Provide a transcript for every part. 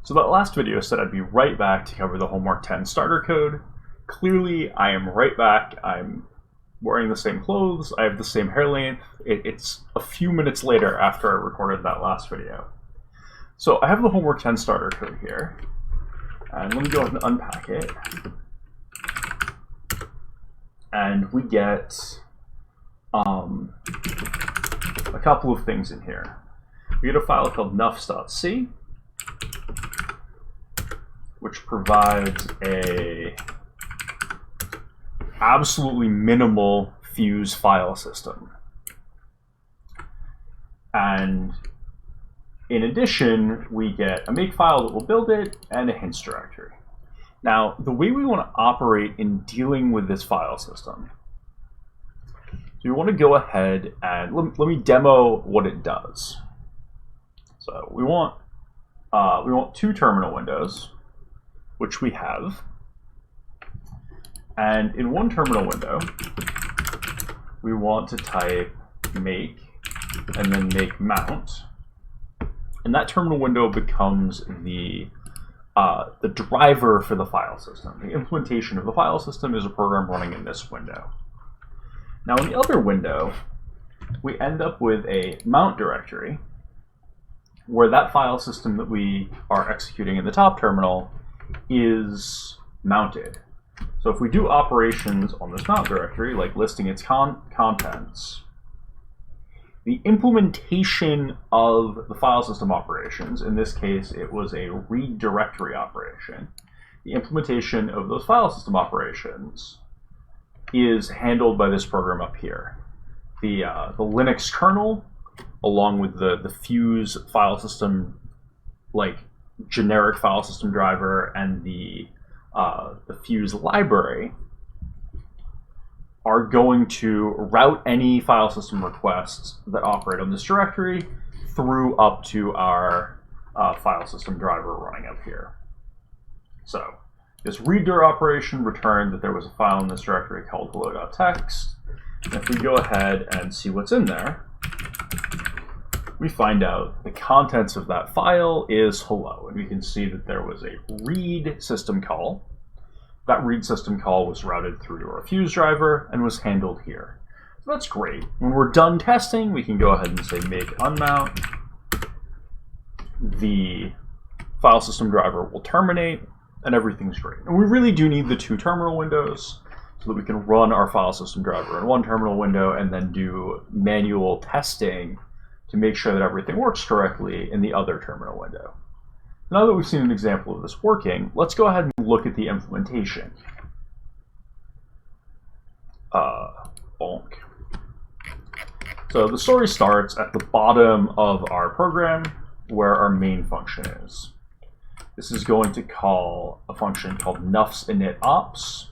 So that last video said I'd be right back to cover the Homework 10 starter code. Clearly, I am right back. I'm wearing the same clothes. I have the same hair length. It's a few minutes later after I recorded that last video. So I have the Homework 10 starter code here. And let me go ahead and unpack it. And we get a couple of things in here. We get a file called nuffs.c, which provides a absolutely minimal fuse file system. And in addition, we get a makefile that will build it and a hints directory. Now, the way we want to operate in dealing with this file system, so we want to go ahead and let me demo what it does. So we want two terminal windows, which we have. And in one terminal window, we want to type make and then make mount. And that terminal window becomes the driver for the file system. The implementation of the file system is a program running in this window. Now in the other window, we end up with a mount directory where that file system that we are executing in the top terminal is mounted. So if we do operations on this mount directory, like listing its contents, the implementation of the file system operations, in this case it was a read directory operation, the implementation of those file system operations is handled by this program up here. The Linux kernel, along with the fuse file system, like generic file system driver, and the fuse library, are going to route any file system requests that operate on this directory through up to our file system driver running up here. So this readdir operation returned that there was a file in this directory called hello.txt. And if we go ahead and see what's in there, we find out the contents of that file is hello. And we can see that there was a read system call. That read system call was routed through to our fuse driver and was handled here. So that's great. When we're done testing, we can go ahead and say make unmount. The file system driver will terminate and everything's great. And we really do need the two terminal windows so that we can run our file system driver in one terminal window and then do manual testing to make sure that everything works correctly in the other terminal window. Now that we've seen an example of this working, let's go ahead and look at the implementation. Bonk. So the story starts at the bottom of our program where our main function is. This is going to call a function called nuffs init ops,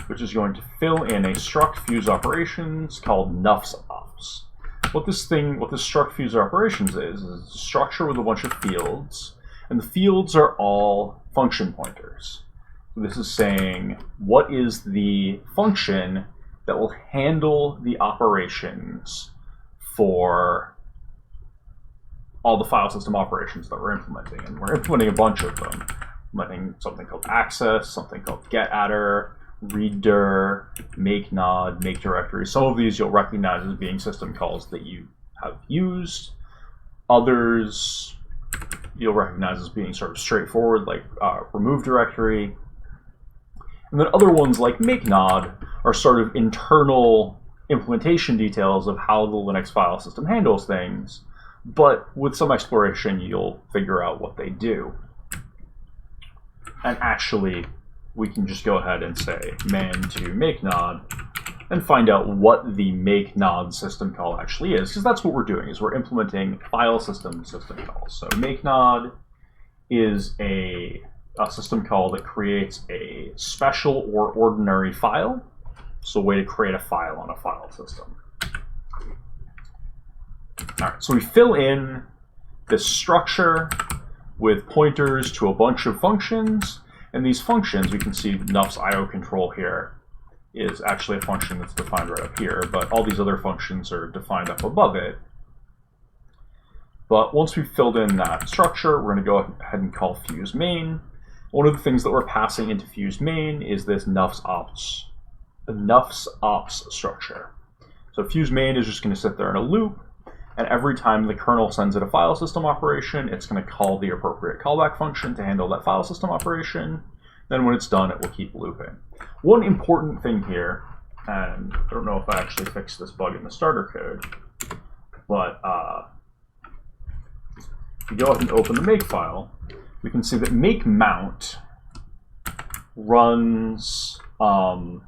which is going to fill in a struct fuse operations called nuffs ops. What this struct fuse operations is a structure with a bunch of fields, and the fields are all function pointers. So this is saying what is the function that will handle the operations for all the file system operations that we're implementing. And we're implementing a bunch of them. Implementing something called access, something called getAttr, readdir, make nod, make directory. Some of these you'll recognize as being system calls that you have used. Others you'll recognize as being sort of straightforward, like remove directory. And then other ones like make nod are sort of internal implementation details of how the Linux file system handles things, but with some exploration you'll figure out what they do. And actually we can just go ahead and say man to make nod and find out what the make nod system call actually is, because that's what we're doing, is we're implementing file system calls. So make nod is a system call that creates a special or ordinary file. So a way to create a file on a file system. All right, so we fill in this structure with pointers to a bunch of functions, and these functions, we can see nuffs IO control here is actually a function that's defined right up here, but all these other functions are defined up above it. But once we've filled in that structure, we're going to go ahead and call fuse main. One of the things that we're passing into fuse main is this nuffs ops structure. So fuse main is just going to sit there in a loop, and every time the kernel sends it a file system operation, it's going to call the appropriate callback function to handle that file system operation. Then when it's done, it will keep looping. One important thing here, and I don't know if I actually fixed this bug in the starter code, but if we go ahead and open the make file, we can see that make mount runs the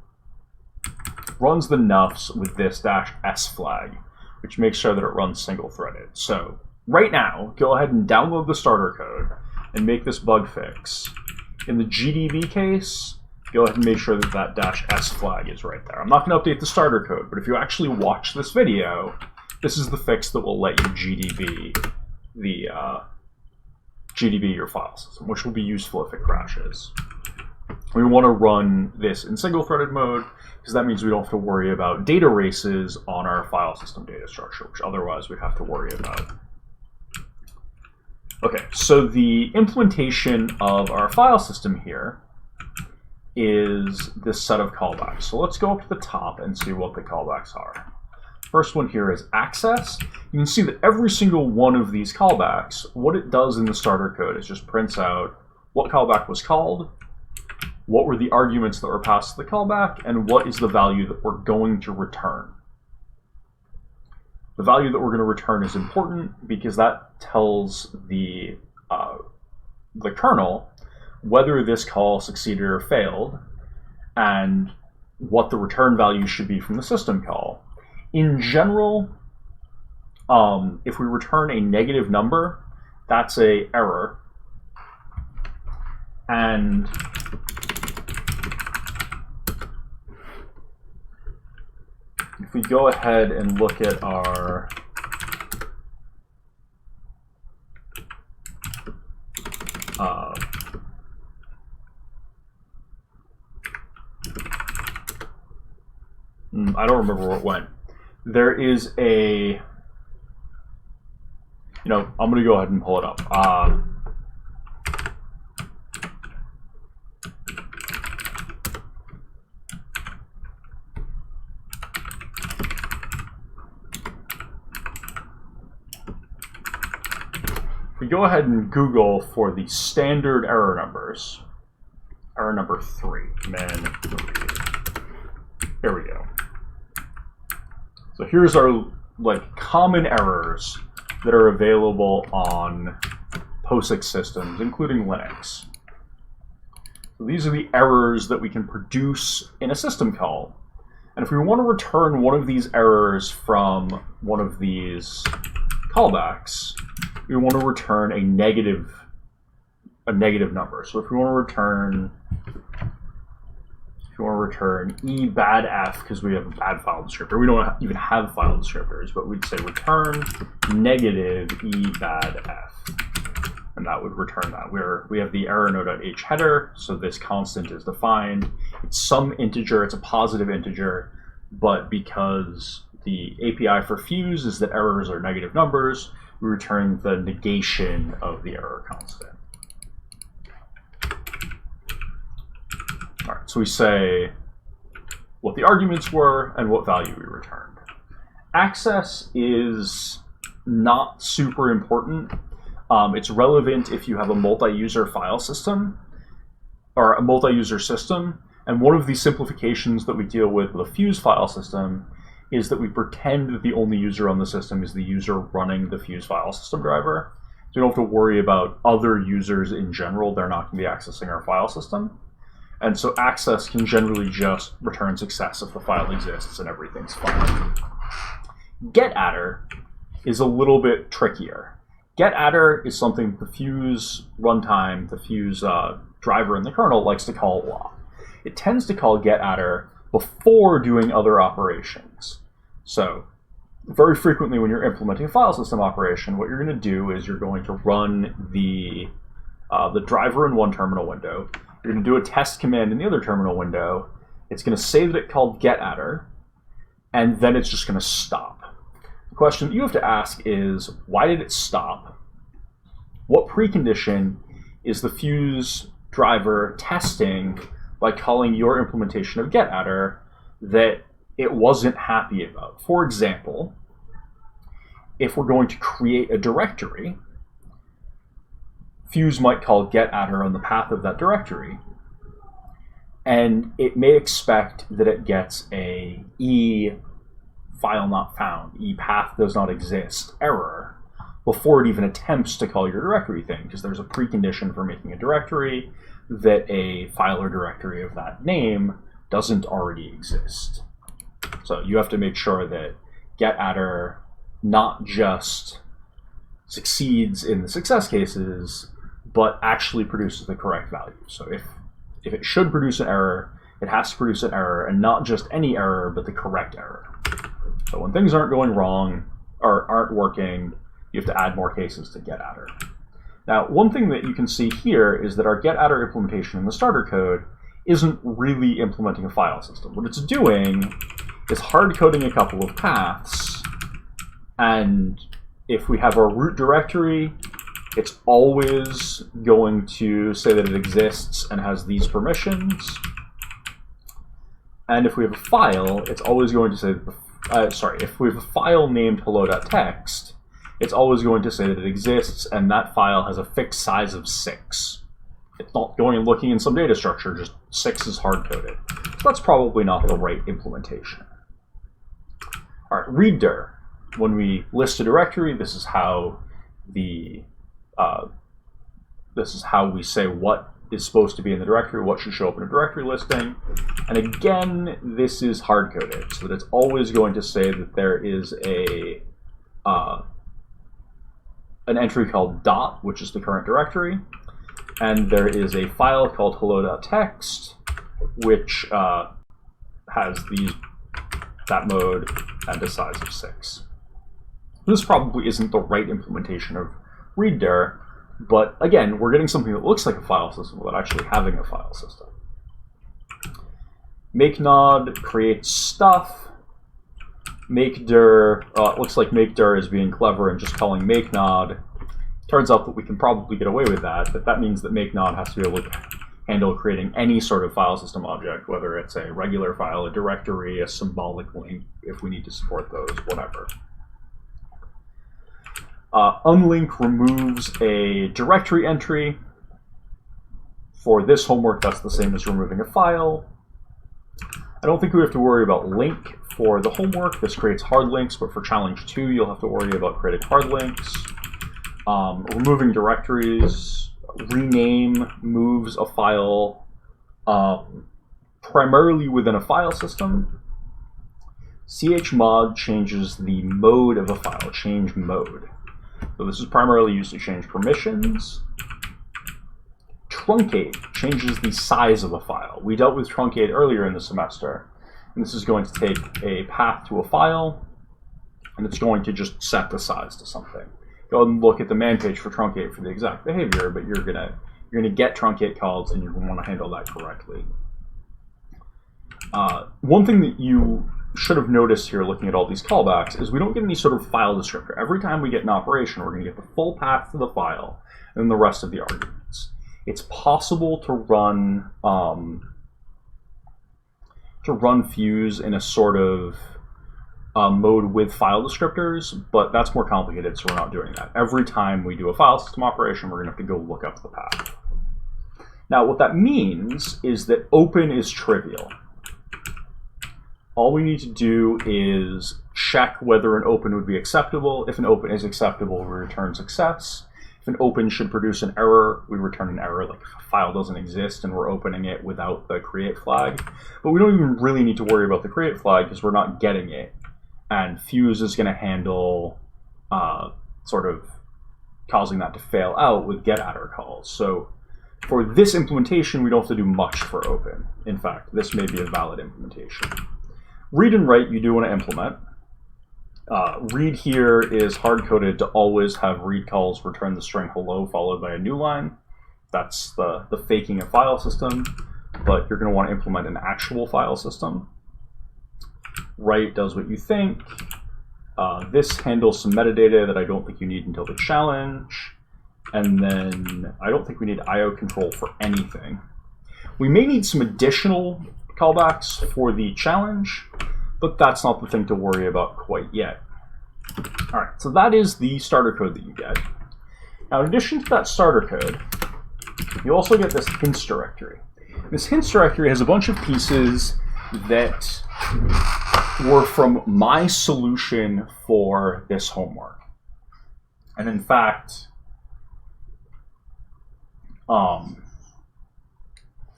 nuffs with this -s flag, which makes sure that it runs single-threaded. So right now, go ahead and download the starter code and make this bug fix. In the GDB case, go ahead and make sure that that -s flag is right there. I'm not going to update the starter code, but if you actually watch this video, this is the fix that will let you GDB your file system, which will be useful if it crashes. We want to run this in single-threaded mode, because that means we don't have to worry about data races on our file system data structure, which otherwise we'd have to worry about. Okay, so the implementation of our file system here is this set of callbacks. So let's go up to the top and see what the callbacks are. First one here is access. You can see that every single one of these callbacks, what it does in the starter code is just prints out what callback was called, what were the arguments that were passed to the callback, and what is the value that we're going to return. The value that we're going to return is important because that tells the kernel whether this call succeeded or failed, and what the return value should be from the system call. In general, if we return a negative number, that's an error. And if we go ahead and look at our I don't remember where it went. There is a, I'm going to go ahead and pull it up. If we go ahead and Google for the standard error numbers, error number 3, there we go. So here's our common errors that are available on POSIX systems, including Linux. So these are the errors that we can produce in a system call. And if we want to return one of these errors from one of these callbacks, we want to return a negative number. So if we want to return e bad f, because we have a bad file descriptor. We don't even have file descriptors, but we'd say return negative e bad f, and that would return that. We have the error no.h header, so this constant is defined. It's some integer, it's a positive integer, but because the API for Fuse is that errors are negative numbers, we return the negation of the error constant. All right, so we say what the arguments were and what value we returned. Access is not super important. It's relevant if you have a multi-user file system or a multi-user system. And one of the simplifications that we deal with a Fuse file system is that we pretend that the only user on the system is the user running the Fuse file system driver. So you don't have to worry about other users in general. They're not going to be accessing our file system. And so access can generally just return success if the file exists and everything's fine. Getattr is a little bit trickier. Getattr is something the Fuse runtime, the Fuse driver in the kernel likes to call a lot. It tends to call getattr before doing other operations. So very frequently when you're implementing a file system operation, what you're going to do is you're going to run the driver in one terminal window. You're going to do a test command in the other terminal window. It's going to say that it called getattr, and then it's just going to stop. The question that you have to ask is, why did it stop? What precondition is the fuse driver testing by calling your implementation of getAttr that it wasn't happy about? For example, if we're going to create a directory, Fuse might call getAttr on the path of that directory, and it may expect that it gets a e file not found, e path does not exist error before it even attempts to call your directory thing, because there's a precondition for making a directory that a file or directory of that name doesn't already exist. So you have to make sure that getAttr not just succeeds in the success cases, but actually produces the correct value. So if it should produce an error, it has to produce an error, and not just any error, but the correct error. So when things aren't going wrong or aren't working, you have to add more cases to getAttr. Now, one thing that you can see here is that our getAttr implementation in the starter code isn't really implementing a file system. What it's doing is hard-coding a couple of paths, and if we have our root directory, it's always going to say that it exists and has these permissions. And if we have a file, it's always going to say that if we have a file named hello.txt, it's always going to say that it exists and that file has a fixed size of 6. It's not going and looking in some data structure, just 6 is hard-coded. So that's probably not the right implementation. All right, readdir. When we list a directory, this is how we say what is supposed to be in the directory, what should show up in a directory listing. And again, this is hard-coded, so that it's always going to say that there is an entry called dot, which is the current directory, and there is a file called hello.txt, which has that mode and a size of 6. This probably isn't the right implementation of readdir, but again, we're getting something that looks like a file system without actually having a file system. MakeNod creates stuff. Makedir, it looks like Makedir is being clever and just calling makenod. Turns out that we can probably get away with that, but that means that makenod has to be able to handle creating any sort of file system object, whether it's a regular file, a directory, a symbolic link, if we need to support those, whatever. Unlink removes a directory entry. For this homework, that's the same as removing a file. I don't think we have to worry about link for the homework. This creates hard links, but for challenge 2, you'll have to worry about creating hard links. Removing directories. Rename moves a file primarily within a file system. Chmod changes the mode of a file, change mode. So this is primarily used to change permissions. Truncate changes the size of a file. We dealt with truncate earlier in the semester, and this is going to take a path to a file, and it's going to just set the size to something. Go and look at the man page for truncate for the exact behavior, but you're gonna get truncate calls, and you're gonna want to handle that correctly. One thing that you should have noticed here looking at all these callbacks is we don't get any sort of file descriptor. Every time we get an operation, we're going to get the full path to the file and the rest of the arguments. It's possible to run Fuse in a sort of mode with file descriptors, but that's more complicated, so we're not doing that. Every time we do a file system operation, we're going to have to go look up the path. Now, what that means is that open is trivial. All we need to do is check whether an open would be acceptable. If an open is acceptable, we return success. If an open should produce an error, we return an error, like if a file doesn't exist and we're opening it without the create flag. But we don't even really need to worry about the create flag because we're not getting it. And Fuse is going to handle sort of causing that to fail out with getAttr calls. So for this implementation, we don't have to do much for open. In fact, this may be a valid implementation. Read and write, you do want to implement. Read here is hard-coded to always have read calls return the string hello followed by a new line. That's the faking a file system, but you're going to want to implement an actual file system. Write does what you think. This handles some metadata that I don't think you need until the challenge. And then I don't think we need IO control for anything. We may need some additional callbacks for the challenge, but that's not the thing to worry about quite yet. All right, so that is the starter code that you get. Now, in addition to that starter code, you also get this hints directory. This hints directory has a bunch of pieces that were from my solution for this homework. And in fact,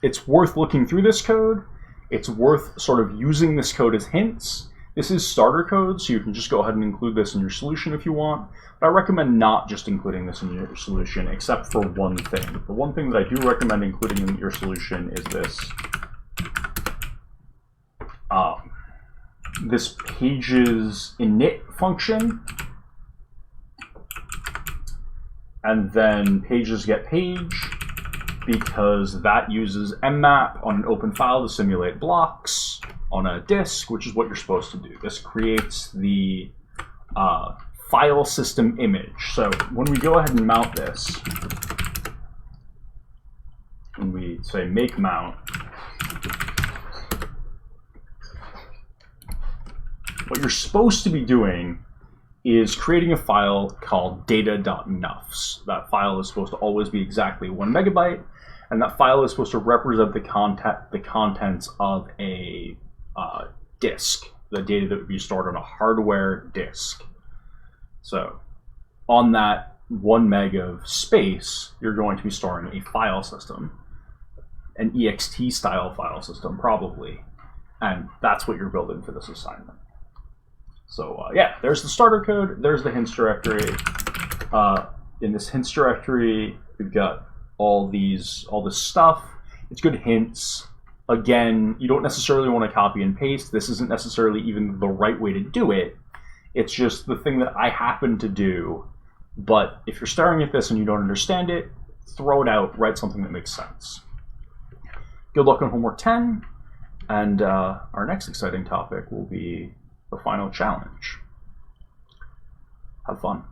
it's worth looking through this code. It's worth sort of using this code as hints. This is starter code, so you can just go ahead and include this in your solution if you want. But I recommend not just including this in your solution, except for one thing. The one thing that I do recommend including in your solution is this. This pages init function, and then pages get page, because that uses mmap on an open file to simulate blocks on a disk, which is what you're supposed to do. This creates the file system image. So when we go ahead and mount this, when we say make mount, what you're supposed to be doing is creating a file called data.nufs. That file is supposed to always be exactly 1 megabyte, and that file is supposed to represent the contents of a disk, the data that would be stored on a hardware disk. So on that 1 meg of space, you're going to be storing a file system, an ext style file system probably, and that's what you're building for this assignment. So yeah, there's the starter code, there's the hints directory. In this hints directory, we've got all this stuff. It's good hints. Again, you don't necessarily want to copy and paste. This isn't necessarily even the right way to do it. It's just the thing that I happen to do. But if you're staring at this and you don't understand it, throw it out, write something that makes sense. Good luck on homework 10, and our next exciting topic will be the final challenge. Have fun.